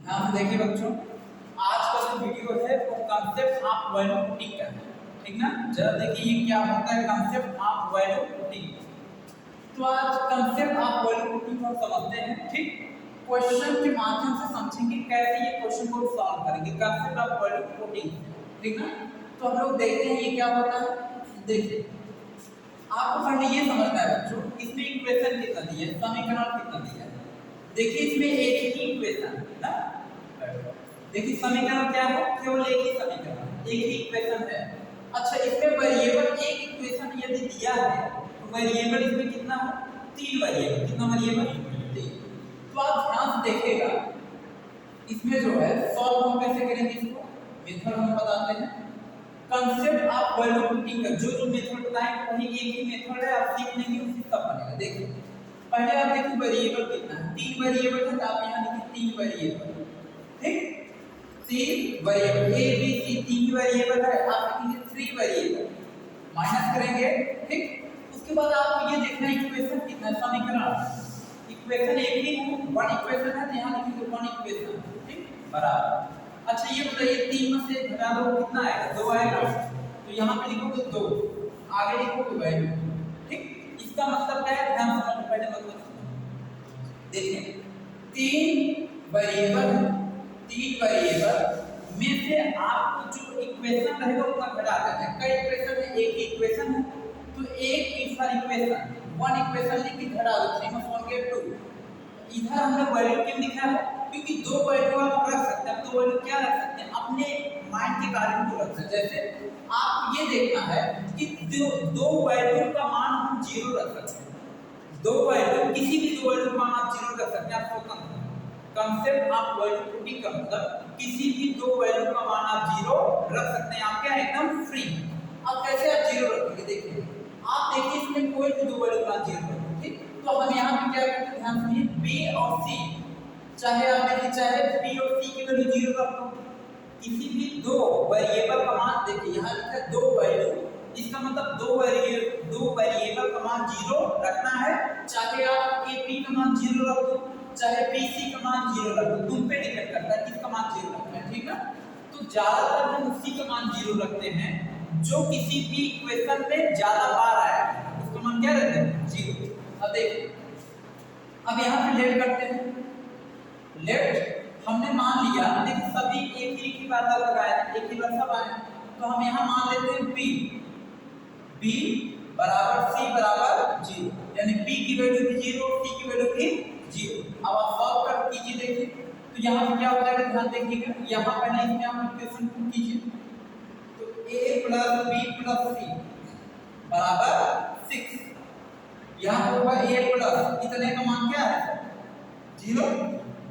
हाँ देखिए बच्चों, आज का जो वीडियो है वो कंसेप्ट ऑफ वैल्यू पुटिंग का है, ठीक ना। जरा देखिए ये क्या होता है कंसेप्ट ऑफ वैल्यू पुटिंग। तो आज कंसेप्ट ऑफ वैल्यू पुटिंग को समझते हैं, ठीक। क्वेश्चन के माध्यम से समझेंगे कैसे ये क्वेश्चन को सॉल्व करेंगे कंसेप्ट ऑफ वैल्यू पुटिंग, ठीक ना। तो हम लोग देखते हैं ये क्या होता है। देखिए आपको पहले ये समझना है बच्चों, इसमें इक्वेशन कितना दिया है, समीकरण कितना दिया है। देखिए इसमें एक ही इक्वेशन है ना। देखिए समीकरण क्या है, केवल एक ही समीकरण, एक ही इक्वेशन है। अच्छा इसमें वेरिएबल एक इक्वेशन यदि दिया है तो वेरिएबल इसमें कितना है, तीन वेरिएबल। कितना वेरिएबल, तीन। तो आप ध्यान से देखिएगा इसमें जो है सॉल्व हम कैसे करेंगे इसको, मेथड हम बताते हैं। कंसेप्ट ऑफ वैल्यू पुटिंग का जो जो मेथड बताएंगे वही एक ही मेथड है, आप सीख लेंगे उसी तब बनेगा। देखिए पहले आप देखिए वेरिएबल कितना है, तीन वेरिएबल है तो आप यहां लिखिए तीन वेरिएबल, ठीक। तीन वेरिएबल ए बी सी तीन वेरिएबल है, आप लिखेंगे थ्री वेरिएबल, माइनस करेंगे, ठीक। उसके बाद आपको ये देखना है इक्वेशन कितना है, समीकरण इक्वेशन एक ही है, वन इक्वेशन है तो यहां लिखेंगे वन इक्वेशन, ठीक, बराबर। अच्छा ये बताइए तीन में से घटा दो कितना आएगा, दो आएगा, तो यहां पे लिखोगे दो, आगे लिखोगे वैल्यू, ठीक। इसका मतलब क्या है, ध्यान से पहले मतलब देखिए तीन वेरिएबल, तीन वेरिएबल में से आपको जो इक्वेशन रहेगा उतना घटा देना है। कई इक्वेशन है, एक ही इक्वेशन है तो एक इक्वेशन वन इक्वेशन लिख के घटा दो, 3 + 1 = 2। इधर हमने वैल्यू क्यों लिखा है, क्योंकि दो वैल्यू आप रख सकते हैं। तो वैल्यू क्या रख सकते हैं, अपने माइंड के कारण को रख सकते हैं। जैसे आप ये देखना है कि दो वैल्यू का मान हम 0 रख सकते हैं, दो वैल्यू किसी भी दो वैल्यू का मान आप 0 रख सकते हैं। आप स्वतंत्र कंसेप्ट ऑफ वैल्यू पुटिंग का मतलब किसी भी दो वैल्यू का मान आप 0 रख सकते हैं, आप क्या एकदम फ्री। अब कैसे आप 0 रखेंगे, देखिए आप देखिए इसमें कोई भी दो वैल्यू का 0 रखें, ठीक। तो हम यहाँ पे क्या करते हैं, ध्यान सुनिए, b और c, चाहे आप देखिए चाहे b और c की वैल्यू 0 रख दो, किसी भी दो वेरिएबल का मान, देखिए यहाँ लिखा है दो वैल्यू, इसका मतलब दो वेरिएबल का मान 0 रखना है। चाहे आप a p का मान 0 रख दो, चाहे pc का मान 0 रख दो, तुम पे डिपेंड करता है किसका मान 0 रखना है, ठीक है। तो ज्यादातर हम उसी का मान 0 रखते हैं जो किसी भी इक्वेशन में ज्यादा बार आया है, उसका मान क्या रहता है, 0। अब देखिए अब यहाँ पे लेट करते हैं, लेट हमने मान लिया, देखिए सभी एक ही बार लगाया, एक ही बार सब आए, तो हम यहाँ मान लेते हैं b बराबर c बराबर 0, यानी b की वैल्यू भी 0, c की वैल्यू भी 0। अब आप सॉल्व कर कीजिए, देखिए तो यहाँ पे क्या हो जाएगा, ध्यान देखिएगा, यहाँ पहले इसमें आप इक्वेशन पुट कीजिए, तो a + b + c बराबर 6। यहाँ पे होगा a प्लस इतने का मान क्या है, 0,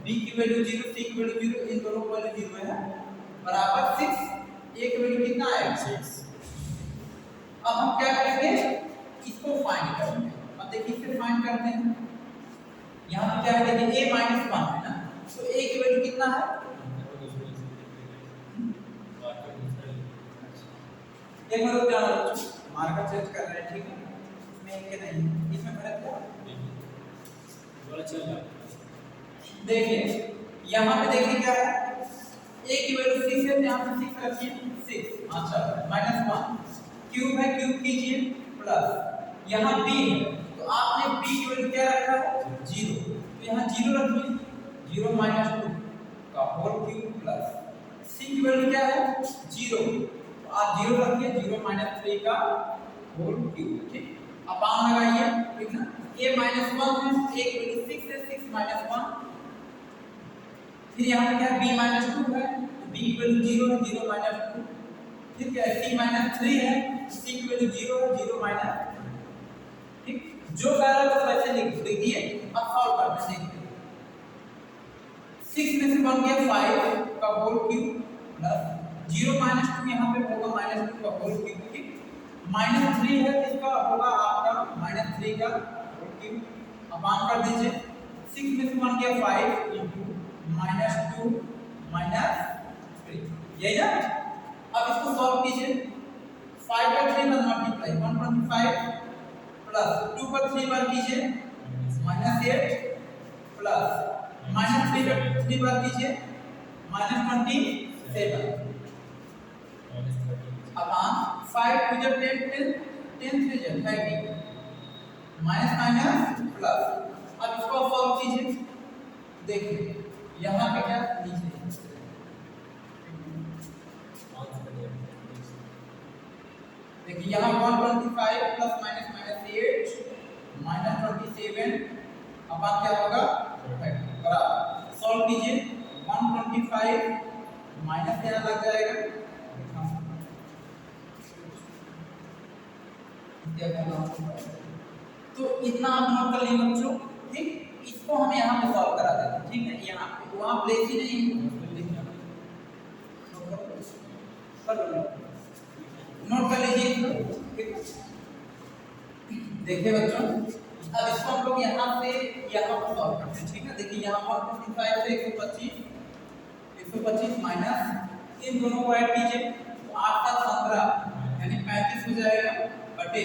b की वैल्यू 0, c की वैल्यू 0, इन दोनों की वैल्यू 0 है, बराबर 6। a की वैल्यू कितना आएगा, 6। अब हम क्या करेंगे, इसको फाइंड करेंगे। अब देखिए इसे फाइंड करते हैं, यहाँ पे क्या है, देखिए a - 1 है ना, तो a की वैल्यू कितना है, एक बार क्या मार्कर चेंज कर रहे हैं, ठीक है, इसमें एक के नहीं, इसमें फर्क क्या बोला चल रहा है। देखिए यहाँ पे देखिए क्या है, a की वैल्यू 6 है, यहाँ पे 6 रखिए, 6। अच्छा -1 क्यूब है, क्यूब कीजिए, प्लस यहाँ b है तो आपने b की वैल्यू क्या रखा है, 0, तो यहाँ 0 रखिए, 0 - 2 का होल क्यूब प्लस c की वैल्यू क्या है, 0, तो आप 0 रखिए, 0 - 3 का होल क्यूब, ठीक। अब मान लगाइए, ठीक ना, a - 1 है, a की वैल्यू 6 है, 6 - 1, फिर यहाँ पे क्या है, b - 2 है, तो b की वैल्यू 0 है, 0 - 2, फिर क्या है, c - 3 है, c की वैल्यू 0 है, 0 - ठीक। जो कह रहा है वैसे लिख दीजिए। अब सॉल्व करते हैं, 6 में से बन गया 5 का होल क्यूब प्लस 0 - 2 यहाँ पे होगा -2 का होल क्यूब, ठीक। -3 है, इसका होगा आपका -3 का होल क्यूब। अब मान कर दीजिए, 6 में से बन गया 5 * -2 - 3, यही ना। अब इसको सॉल्व कीजिए, 5 का 3 बार मल्टीप्लाई, 125 प्लस 2 का 3 बार कीजिए, -8 प्लस -3 का 3 बार कीजिए, -27 अपॉन 5 टू द 10 10 3 जा 30 माइनस माइनस प्लस। अब इसको सॉल्व कीजिए, देखिए यहाँ पे क्या नीचे देखिए यहाँ 125 plus minus minus 8 minus 27 upon क्या होगा बराबर। सॉल्व कीजिए 125 माइनस यहाँ लग जाएगा तो इतना आप नोट कर लिए बच्चों, ठीक। इसको हम यहाँ पे सॉल्व करा देते हैं, ठीक है। यहाँ पे वहाँ प्लेस ही नहीं नोट कर लीजिए इसको, ठीक है। देखिए बच्चों अब इसको हम लोग यहाँ से यहाँ पर सॉल्व करते हैं, ठीक है। देखिए यहाँ 125 से 125 माइनस इन दोनों को ऐड कीजिए तो 8 का 15 यानी 35 हो जाएगा बटे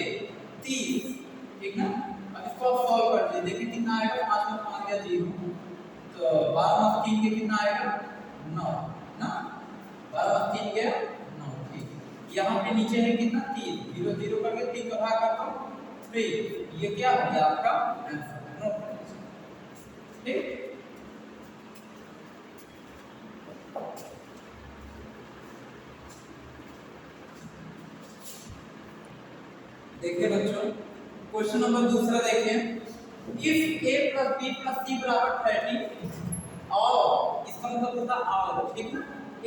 30, ठीक ना। अब इसको आप सॉल्व कर लीजिए, देखिए कितना आएगा 5 में 5 गया 0 तो 12 में 3 के कितना आएगा 9 ना, 12 में 3 गया 9, ठीक। यहाँ पे नीचे है कितना 3 0 0 करके 3 का भाग करता हूँ 3, ये क्या हो गया आपका आंसर, नोट कर लीजिए, ठीक। देखिए बच्चों क्वेश्चन नंबर दूसरा देखिए if a plus b plus c बराबर 30 और इसका मतलब होता और, ठीक ना।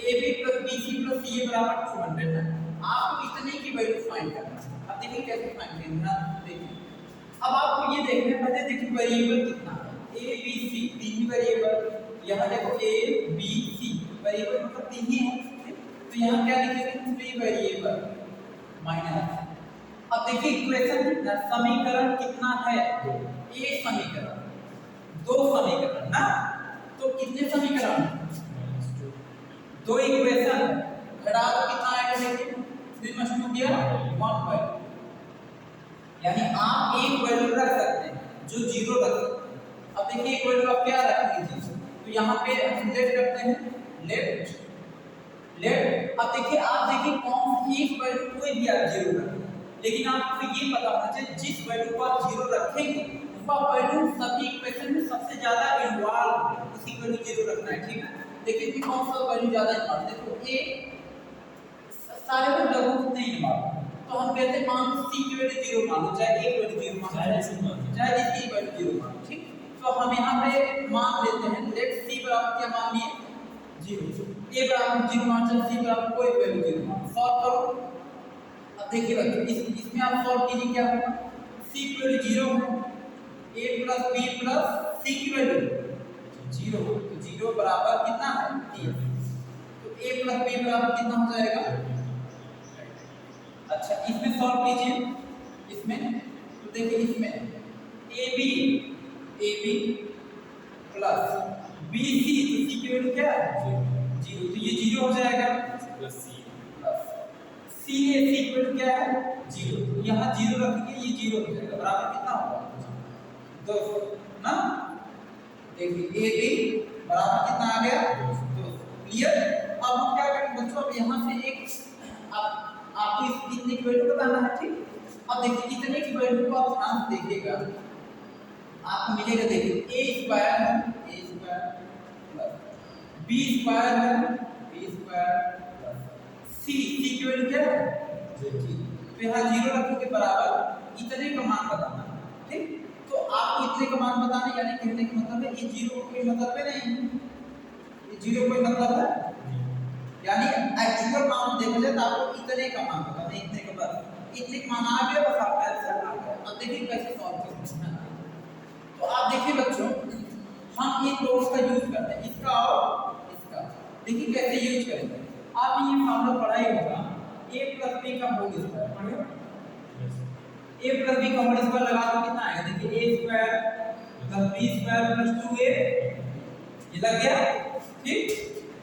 ab plus bc plus ca बराबर 200 है। आपको इतने की वैल्यू फाइंड करना है। अब देखिए कैसे फाइंड करेंगे, देखिए अब आपको ये देखना है, पहले देखिए वेरिएबल कितना है a b c, तीन ही वेरिएबल। यहाँ देखो a b c वेरिएबल मतलब तीन ही है, तो यहाँ क्या लिखेंगे फ्री वेरिएबल माइनस। अब देखिए इक्वेशन कितना, समीकरण कितना है, एक समीकरण, दो समीकरण ना, तो कितने समीकरण, दो इक्वेशन घटा तो कितना आएगा, देखिए 3 + 2 किया 1 वैल्यू, यानी आप एक वैल्यू रख सकते हैं जो 0 रख सकते हैं। अब देखिए एक वैल्यू आप क्या रखेंगे 0, तो यहाँ पे हम लेट करते हैं लेट। अब देखिए आप देखिए कौन एक वैल्यू कोई भी आप 0 रखें, लेकिन आपको ये पता होना चाहिए जिस वैल्यू को आप 0 रखेंगे उसका वैल्यू सभी इक्वेशन में सबसे ज्यादा इन्वॉल्व उसी वैल्यू 0 रखना है, ठीक है। देखिए कि कौन सा वैल्यू ज्यादा इन्वॉल्व, देखो a सारे में लगभग नहीं इन्वॉल्व, तो हम कहते हैं मान लो c की वैल्यू 0 मान लो, चाहे एक वैल्यू 0 मान लो, चाहे जिसकी वैल्यू 0 मान लो, ठीक। तो हम यहाँ पे मान लेते हैं लेट c बराबर क्या मान लिए 0, a बराबर 0 मान, चाहे c बराबर कोई वैल्यू 0 मान, सॉल्व करो। अब देखिए बच्चों इसमें आप सॉल्व कीजिए क्या होगा, c की वैल्यू 0 है, a plus b plus c की वैल्यू 0, तो 0 बराबर कितना है 3, तो a plus b बराबर कितना हो जाएगा। अच्छा इसमें सॉल्व कीजिए, इसमें तो देखिए इसमें ab plus bc, तो c की वैल्यू क्या है 0, तो ये 0 हो जाएगा प्लस c सी ए सी इक्वल क्या है 0, यहाँ 0 रखेंगे ये 0 हो जाएगा, बराबर कितना होगा 2 ना। देखिए ए बी बराबर कितना आ गया 2, क्लियर। अब हम क्या करेंगे बच्चों, अब यहाँ से एक आपको इतने की वैल्यू बताना है, ठीक। अब देखिए इतने की वैल्यू को आप ध्यान से देखिएगा, आपको मिलेगा देखिए a स्क्वायर है a square plus b square है b स्क्वायर c की वैल्यू क्या है, तो यहाँ 0 रखने के बराबर इतने का मान बताना, ठीक। तो आपको इतने का मान बताना यानी कहने का मतलब है ये 0 को कोई मतलब है नहीं, ये 0 कोई मतलब है, यानी एक्चुअल मान देखा जाए तो आपको इतने का मान बताना, इतने का बराबर इतने का मान आ गया, बस आपका आंसर आ गया। अब देखिए कैसे सॉल्व करते हैं, तो आप देखिए बच्चों हम इन दोनों का यूज करते हैं, इसका और इसका, देखिए कैसे यूज करेंगे। आपने ये फॉर्मूला पढ़ा ही होगा a plus b का होल स्क्वायर, पढ़िए a plus b का होल स्क्वायर लगा तो कितना आएगा, देखिए a square plus b square plus 2a, ये लग गया, ठीक।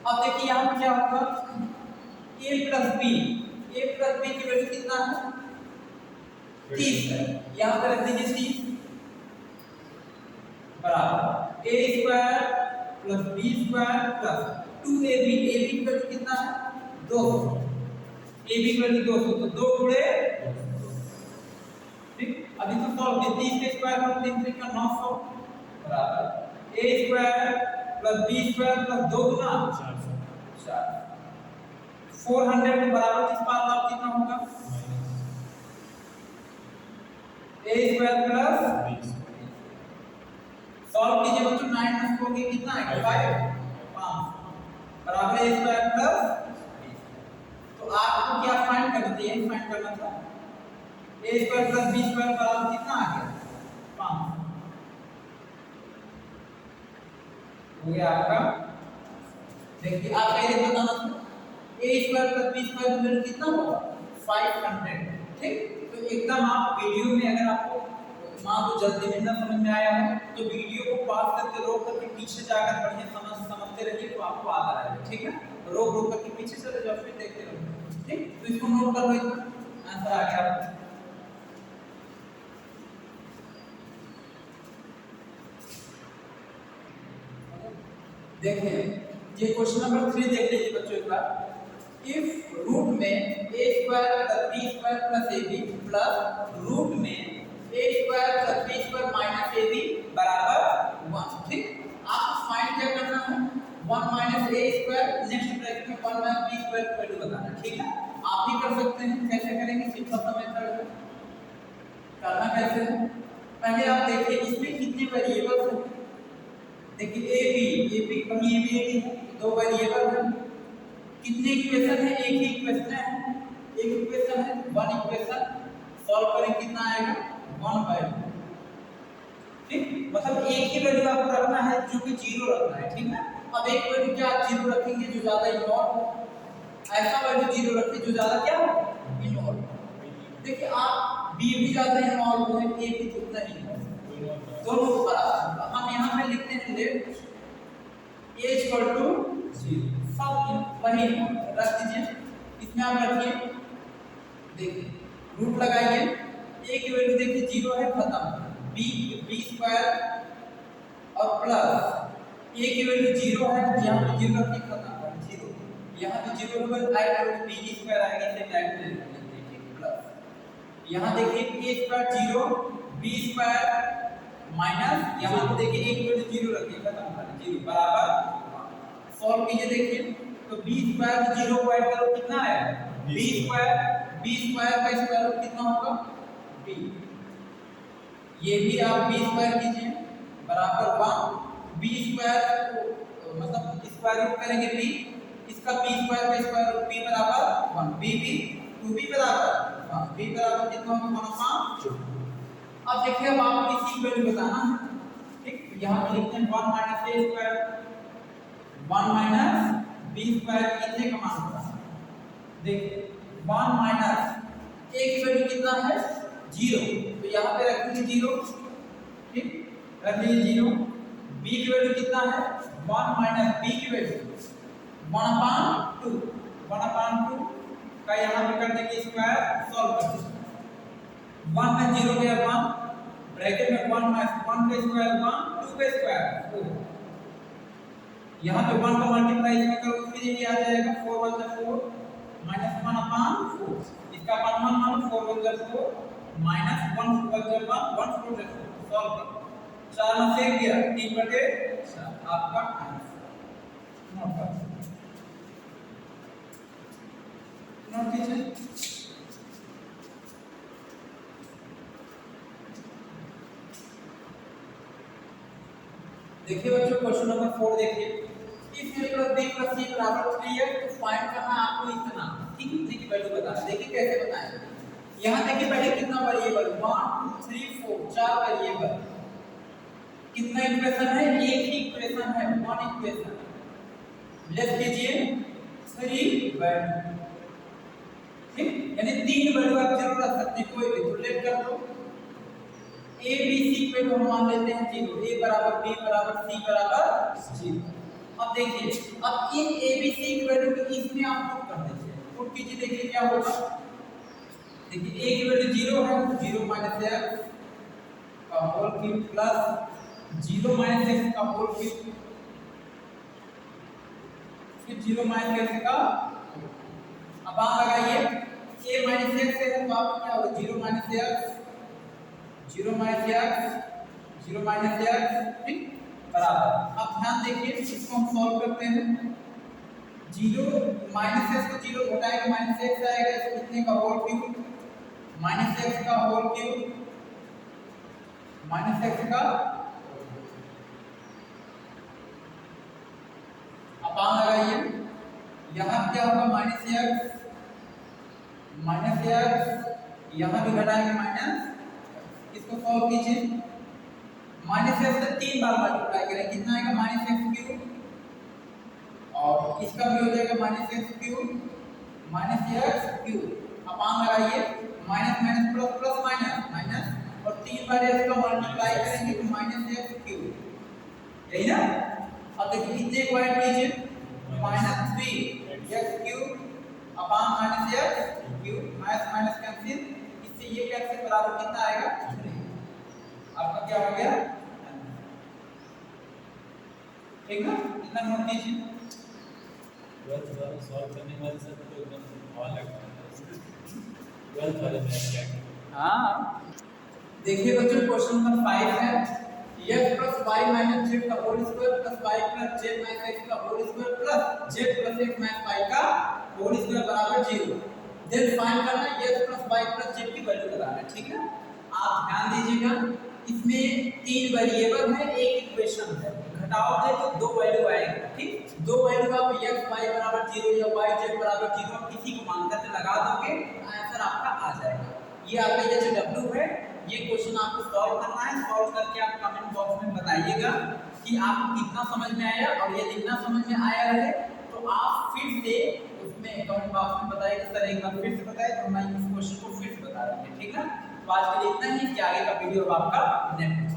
अब देखिए यहाँ पे क्या होगा a plus b की वैल्यू कितना है 30 है, यहाँ पे रख दीजिए 30 बराबर a square plus b square plus 2ab, ab की वैल्यू कितना है 200, ab की वैल्यू 200, तो 2 गुणे, ठीक। अभी तो सॉल्व किया, 30 के स्क्वायर में 3 3 का 900 बराबर a square plus b square plus 2 गुना 4, 400 के बराबर इस पास आप कितना होगा a स्क्वायर प्लस सॉल्व कीजिए बच्चों, 9 में 4 के कितना है 5 बराबर a स्क्वायर प्लस, तो आपको क्या फाइंड करना था, यही फाइंड करना था, a square plus b square बराबर कितना आ गया 5, हो गया आपका। देखिए आप पहले बताना था a square plus b square का वैल्यू कितना होगा 500, ठीक। तो एकदम आप वीडियो में अगर आपको मान लो जल्दी में ना समझ में आया हो तो वीडियो को पॉज करके रोक करके पीछे जाकर बढ़िया समझते रहिए तो आपको आता रहेगा, ठीक है। रोक करके पीछे चले जाओ फिर देखते रहो, ठीक। तो इसको नोट कर लो, आंसर आ गया आपका। देखिए ये क्वेश्चन नंबर 3 देख लीजिए बच्चों एक बार। इफ रूट में a square plus b square plus ab plus root में a square plus b square minus ab बराबर 1, ठीक। आपको फाइंड क्या करना है 1 minus a square, next bracket में 1 माइनस b स्क्वायर की वैल्यू बताना है, ठीक है। आप भी कर सकते हैं, कैसे करेंगे सिंपल सा मेथड है, करना कैसे है पहले आप देखिए इसमें कितने वेरिएबल्स हैं। देखिए ab कहीं ab है, दो वेरिएबल है, कितने इक्वेशन है, एक ही इक्वेशन है, एक इक्वेशन है, वन इक्वेशन, सॉल्व करें कितना आएगा 1/2, ठीक। मतलब एक ही वैल्यू आपको रखना है जो कि 0 रखना है, ठीक है। अब एक वैल्यू क्या आप 0 रखेंगे जो ज्यादा इन्वॉल्व हो, ऐसा वैल्यू 0 रखें जो ज्यादा क्या हो इन्वॉल्व हो। देखिए आप b भी ज्यादा इन्वॉल्व है, a भी उतना ही इन्वॉल्व, दोनों बराबर। हम यहां पे लिखते हैं लेट a = 0, सब वही रख दीजिए, इसमें आप रखिए, देखिए रूट लगाइए, a की वैल्यू देखिए 0 है, खत्म, b स्क्वायर और प्लस a की वैल्यू 0 है, यहां पे 0 रखिए, खत्म 0, यहां पे 0 होगा राइट और b स्क्वायर आएगा, इसे डायरेक्ट ले लेंगे, ठीक, प्लस यहां देखिए a square 0 b square minus, यहां पे देखिए a की वैल्यू 0 रखिए, खत्म कर 0 बराबर, सॉल्व कीजिए, देखिए तो b स्क्वायर में 0 को ऐड करो कितना आएगा b स्क्वायर का स्क्वायर रूट कितना होगा b, ये भी आप b स्क्वायर कीजिए बराबर 1, b स्क्वायर को मतलब स्क्वायर रूट करेंगे b, इसका b स्क्वायर का स्क्वायर रूट b बराबर 1, b 2b बराबर 1, b बराबर कितना होगा 1/2। अब देखिए अब आपको इसी वैल्यू बताना है, ठीक। यहां पे लिखते हैं 1 minus a square 1 minus b square कितने का मान होगा, देखिए 1 माइनस a की वैल्यू कितना है 0, तो यहाँ पे रखेंगे 0, ठीक, रख लीजिए 0, b की वैल्यू कितना है 1 माइनस b की वैल्यू 1/2, 1/2 का यहाँ पे कर देंगे स्क्वायर, सॉल्व कर दीजिए, 1 में 0 गया 1, ब्रैकेट में 1 माइनस 1 का स्क्वायर 1, 2 का स्क्वायर 4, यहाँ पे 1 का मल्टीप्लाई इसमें करो फिर ये आ जाएगा 4 1 4 माइनस 1/4, इसका 1 1 1 4 1 4 माइनस 1 1 1 1 4 4, सॉल्व करो, 4 में से गया 3/4 आपका आंसर। नोट कीजिए, देखिए बच्चों क्वेश्चन नंबर 4 देखिए, इफ a + b + c = 3 है तो फाइंड करना है आपको इतना, ठीक, इतने की वैल्यू बताना। देखिए कैसे बताएंगे, यहां देखिए पहले कितना वेरिएबल 1 2 3 4 4 वेरिएबल, कितना इक्वेशन है, एक ही इक्वेशन है, वन इक्वेशन, लेट कीजिए 3 वैल्यू, ठीक, यानी 3 वैल्यू आप जरूर रख सकते हैं कोई भी, तो लेट कर दो a b c पे हम मान लेते हैं 0, a बराबर b बराबर c बराबर 0। अब देखिए अब इन a b c की वैल्यू को इसमें आप पुट कर दीजिए, पुट कीजिए, देखिए क्या होगा, देखिए a की वैल्यू 0 है, 0 माइनस x का whole cube plus 0 minus x का होल क्यूब फिर 0 माइनस x का अपान लगाइए a माइनस x है तो आपका क्या होगा 0 minus x 0 minus x 0 minus x ठीक बराबर। अब ध्यान देखिए इसको हम सॉल्व करते हैं। 0 माइनस x को 0 घटाएंगे माइनस x आएगा, इसको कितने का होल क्यूब माइनस x का होल क्यूब माइनस x का अपान लगाइए। यहाँ क्या होगा माइनस x यहाँ भी घटाएंगे माइनस, इसको सॉल्व कीजिए। माइनस x से 3 बार मल्टीप्लाई करें कितना आएगा माइनस x क्यूब, और इसका भी हो जाएगा माइनस x क्यूब अपान लगाइए। Minus minus plus plus minus minus और 3 बार इसका मल्टीप्लाई करेंगे तो माइनस x क्यूब, यही ना। अब देखिए कितने को ऐड कीजिए minus 3 x cube upon minus x cube minus minus cancel, इससे ये कैंसिल बराबर कितना आएगा 3। आपका क्या हो गया ठीक ना, इतना नोट कीजिए। 12 सॉल्व करने वाले सब तो एकदम और लगता है 12 वाले में क्या हां देखिए बच्चों क्वेश्चन नंबर 5 है x plus y minus z का whole square plus y plus z minus x का होल स्क्वायर प्लस z plus x minus y का होल स्क्वायर बराबर 0। देन फाइंड करना है x plus y plus z की value लगाना है, ठीक है। आप ध्यान दीजिएगा इसमें 3 वेरिएबल है, एक इक्वेशन है, घटाओगे तो 2 वैल्यू आएगा, ठीक। 2 वैल्यू आप x y बराबर 0 या y z बराबर 0 आप किसी को मान करके लगा दोगे आंसर आपका आ जाएगा। ये आपका ये जो w है ये क्वेश्चन आपको सॉल्व करना है। सॉल्व करके आप कमेंट बॉक्स में बताइएगा कि आपको कितना समझ में आया, और ये जितना समझ में आया रहे तो आप फिर से उसमें कमेंट बॉक्स में बताइए सर एक बार फिर से बताइए तो मैं इस क्वेश्चन को फिर से बता दूंगा, ठीक है। तो आज के लिए इतना ही, कि आगे का वीडियो आपका नेक्स्ट